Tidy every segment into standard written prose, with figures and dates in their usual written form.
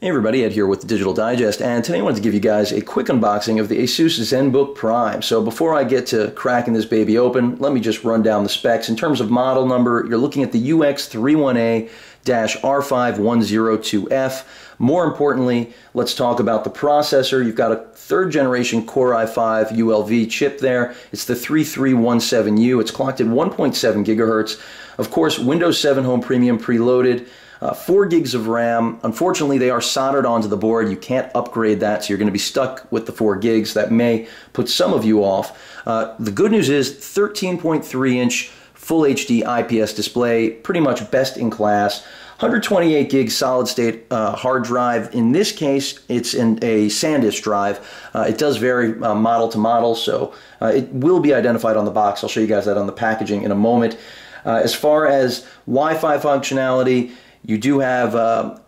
Hey everybody, Ed here with the Digital Digest, and today I wanted to give you guys a quick unboxing of the Asus Zenbook Prime. So before I get to cracking this baby open, let me just run down the specs. In terms of model number, you're looking at the UX31A-R5102F. More importantly, let's talk about the processor. You've got a third generation Core i5 ULV chip there. It's the 3317U. It's clocked at 1.7 gigahertz. Of course, Windows 7 Home Premium preloaded. 4 gigs of RAM. Unfortunately, they are soldered onto the board. You can't upgrade that, so you're going to be stuck with the 4 gigs. That may put some of you off. The good news is 13.3-inch Full HD IPS display, pretty much best in class. 128 gig solid state hard drive. In this case, it's in a SanDisk drive. It does vary model to model, so it will be identified on the box. I'll show you guys that on the packaging in a moment. As far as Wi-Fi functionality, you do have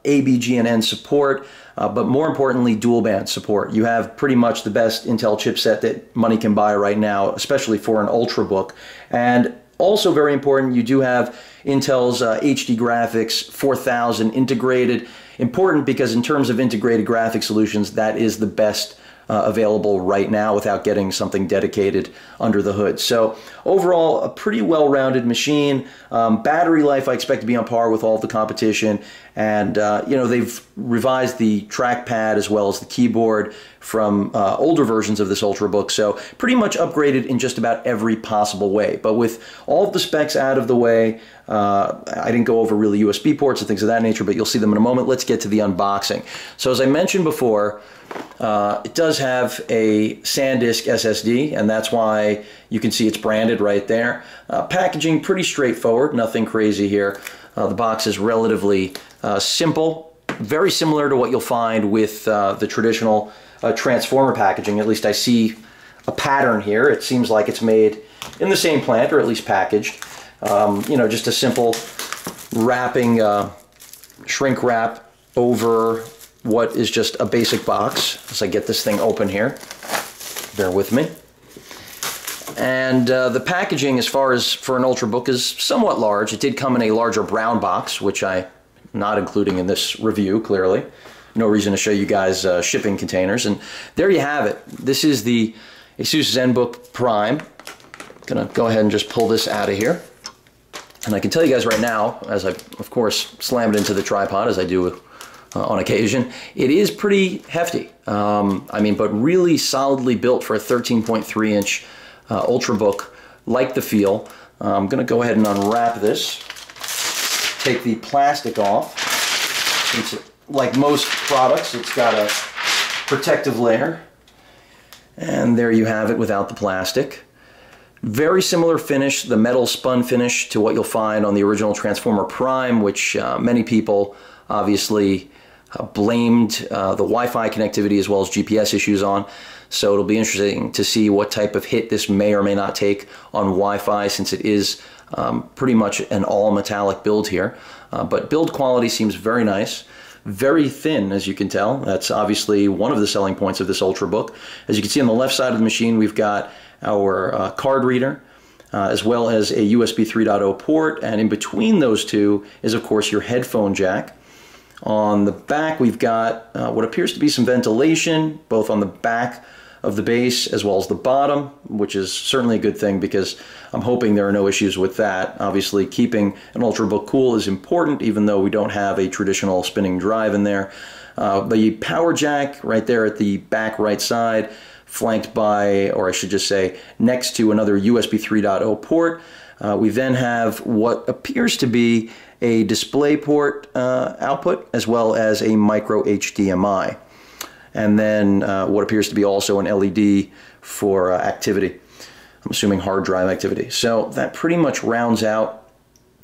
ABGNN support, but more importantly, dual band support. You have pretty much the best Intel chipset that money can buy right now, especially for an Ultrabook. And also very important, you do have Intel's HD Graphics 4000 integrated. Important because in terms of integrated graphic solutions, that is the best available right now without getting something dedicated under the hood. So overall, a pretty well-rounded machine. Battery life I expect to be on par with all of the competition, and you know, they've revised the trackpad as well as the keyboard from older versions of this Ultrabook, so pretty much upgraded in just about every possible way. But with all of the specs out of the way, I didn't go over really USB ports and things of that nature, but you'll see them in a moment. Let's get to the unboxing. So as I mentioned before, it does have a SanDisk SSD, and that's why you can see it's branded right there. Packaging pretty straightforward, nothing crazy here. The box is relatively simple, very similar to what you'll find with the traditional transformer packaging. At least I see a pattern here. It seems like it's made in the same plant, or at least packaged. You know, just a simple wrapping, shrink wrap over what is just a basic box. As I get this thing open here, bear with me. And the packaging, as far as for an Ultrabook, is somewhat large. It did come in a larger brown box, which I'm not including in this review, clearly. No reason to show you guys shipping containers. And there you have it. This is the Asus Zenbook Prime. I'm gonna go ahead and just pull this out of here. And I can tell you guys right now, as I, of course, slam it into the tripod, as I do on occasion, it is pretty hefty. I mean, but really solidly built for a 13.3-inch Ultrabook. Like the feel. I'm going to go ahead and unwrap this. Take the plastic off. Since like most products, it's got a protective layer. And there you have it without the plastic. Very similar finish, the metal spun finish, to what you'll find on the original Transformer Prime, which many people obviously blamed the Wi-Fi connectivity as well as GPS issues on. So it'll be interesting to see what type of hit this may or may not take on Wi-Fi, since it is pretty much an all-metallic build here. But build quality seems very nice. Very thin, as you can tell. That's obviously one of the selling points of this Ultrabook. As you can see on the left side of the machine, we've got our card reader, as well as a USB 3.0 port, and in between those two is, of course, your headphone jack. On the back, we've got what appears to be some ventilation, both on the back of the base as well as the bottom, which is certainly a good thing because I'm hoping there are no issues with that. Obviously, keeping an Ultrabook cool is important, even though we don't have a traditional spinning drive in there. The power jack right there at the back right side, flanked by, or I should just say, next to another USB 3.0 port. We then have what appears to be a DisplayPort output, as well as a micro HDMI. And then what appears to be also an LED for activity. I'm assuming hard drive activity. So that pretty much rounds out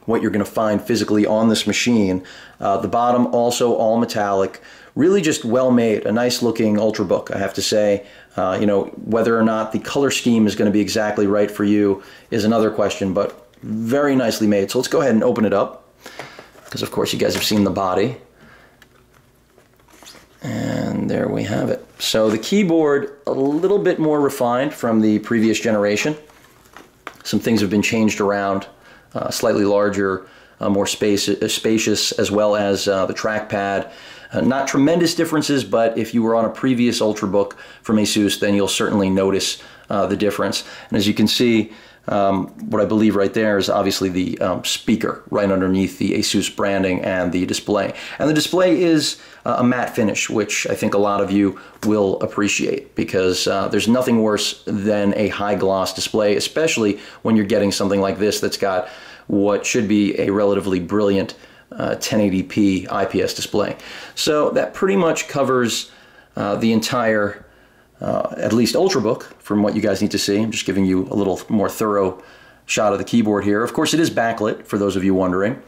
what you're going to find physically on this machine. The bottom also all metallic. Really just well made, a nice looking Ultrabook, I have to say. You know, whether or not the color scheme is going to be exactly right for you is another question, but very nicely made. So let's go ahead and open it up, because of course you guys have seen the body. And there we have it. So the keyboard, a little bit more refined from the previous generation. Some things have been changed around, slightly larger more spacious, as well as the trackpad. Not tremendous differences, but if you were on a previous Ultrabook from Asus, then you'll certainly notice the difference. And as you can see, what I believe right there is obviously the speaker right underneath the Asus branding and the display. And the display is a matte finish, which I think a lot of you will appreciate, because there's nothing worse than a high gloss display, especially when you're getting something like this that's got what should be a relatively brilliant 1080p IPS display. So that pretty much covers the entire at least Ultrabook from what you guys need to see. I'm just giving you a little more thorough shot of the keyboard here. Of course, it is backlit, for those of you wondering,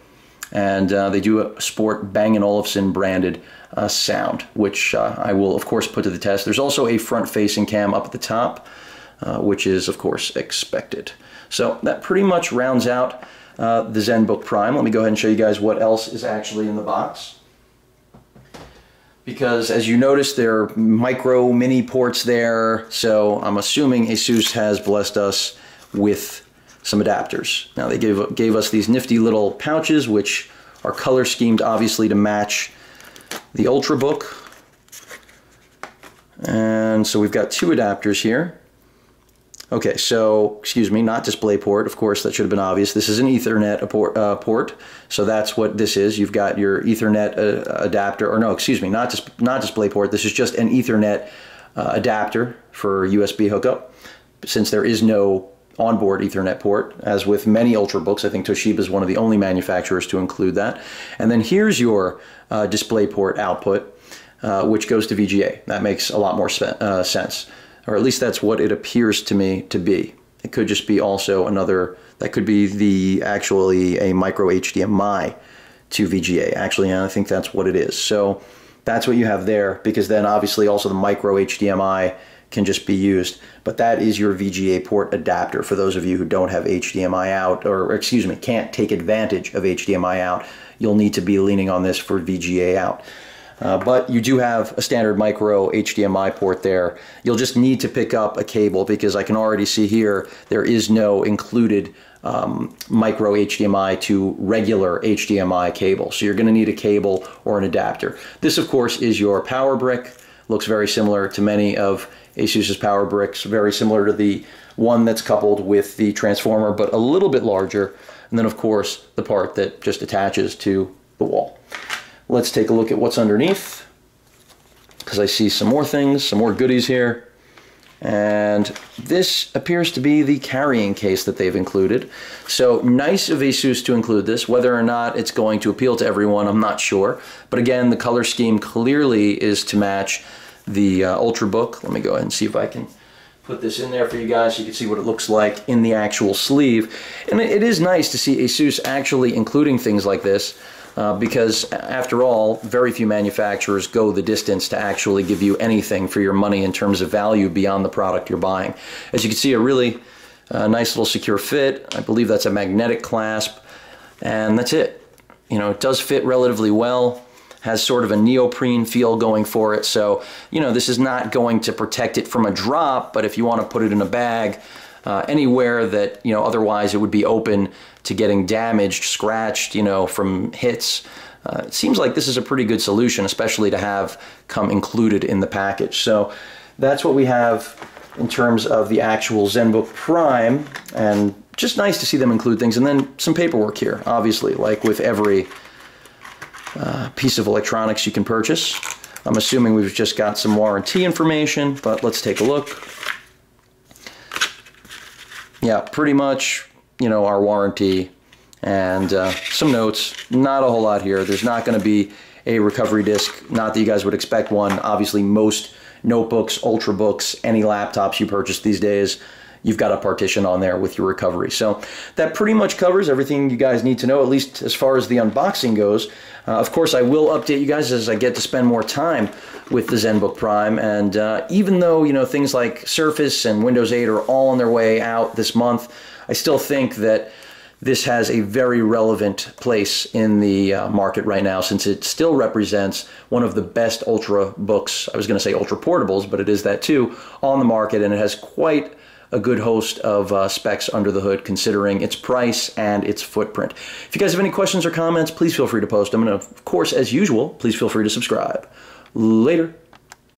and they do sport Bang & Olufsen branded sound, which I will of course put to the test. There's also a front-facing cam up at the top, which is of course expected. So that pretty much rounds out the Zenbook Prime. Let me go ahead and show you guys what else is actually in the box. Because as you notice, there are micro mini ports there, so I'm assuming Asus has blessed us with some adapters. Now they gave us these nifty little pouches, which are color schemed obviously to match the Ultrabook. And so we've got two adapters here. Okay, so, excuse me, not DisplayPort, of course, that should have been obvious. This is an Ethernet port, so that's what this is. You've got your Ethernet adapter, or no, excuse me, not DisplayPort. This is just an Ethernet adapter for USB hookup, since there is no onboard Ethernet port. As with many Ultrabooks, I think Toshiba is one of the only manufacturers to include that. And then here's your DisplayPort output, which goes to VGA. That makes a lot more sense. Or at least that's what it appears to me to be. It could just be also another, that could be actually a micro HDMI to VGA. Actually, I think that's what it is. So that's what you have there, because then obviously also the micro HDMI can just be used. But that is your VGA port adapter for those of you who don't have HDMI out, or excuse me, can't take advantage of HDMI out. You'll need to be leaning on this for VGA out. But you do have a standard micro HDMI port there. You'll just need to pick up a cable, because I can already see here there is no included micro HDMI to regular HDMI cable. So you're going to need a cable or an adapter. This, of course, is your power brick. Looks very similar to many of Asus's power bricks, very similar to the one that's coupled with the transformer, but a little bit larger. And then, of course, the part that just attaches to the wall. Let's take a look at what's underneath, because I see some more things, some more goodies here. And this appears to be the carrying case that they've included. So nice of Asus to include this. Whether or not it's going to appeal to everyone, I'm not sure. But again, the color scheme clearly is to match the Ultrabook. Let me go ahead and see if I can put this in there for you guys so you can see what it looks like in the actual sleeve. And it is nice to see Asus actually including things like this. Because after all, very few manufacturers go the distance to actually give you anything for your money in terms of value beyond the product you're buying. As you can see, a really nice little secure fit. I believe that's a magnetic clasp, and that's it. You know, it does fit relatively well, has sort of a neoprene feel going for it, so, you know, this is not going to protect it from a drop, but if you want to put it in a bag, anywhere that, you know, otherwise it would be open to getting damaged, scratched, you know, from hits. It seems like this is a pretty good solution, especially to have come included in the package. So that's what we have in terms of the actual Zenbook Prime, and just nice to see them include things. And then some paperwork here, obviously, like with every piece of electronics you can purchase. I'm assuming we've just got some warranty information, but let's take a look. Yeah, pretty much, you know, our warranty and some notes. Not a whole lot here. There's not going to be a recovery disk. Not that you guys would expect one. Obviously, most notebooks, Ultrabooks, any laptops you purchase these days, you've got a partition on there with your recovery. So that pretty much covers everything you guys need to know, at least as far as the unboxing goes. Of course, I will update you guys as I get to spend more time with the Zenbook Prime, and even though, you know, things like Surface and Windows 8 are all on their way out this month, I still think that this has a very relevant place in the market right now, since it still represents one of the best Ultrabooks, I was going to say Ultra Portables, but it is that too, on the market, and it has quite a good host of specs under the hood, considering its price and its footprint. If you guys have any questions or comments, please feel free to post them. And of course, as usual, please feel free to subscribe. Later.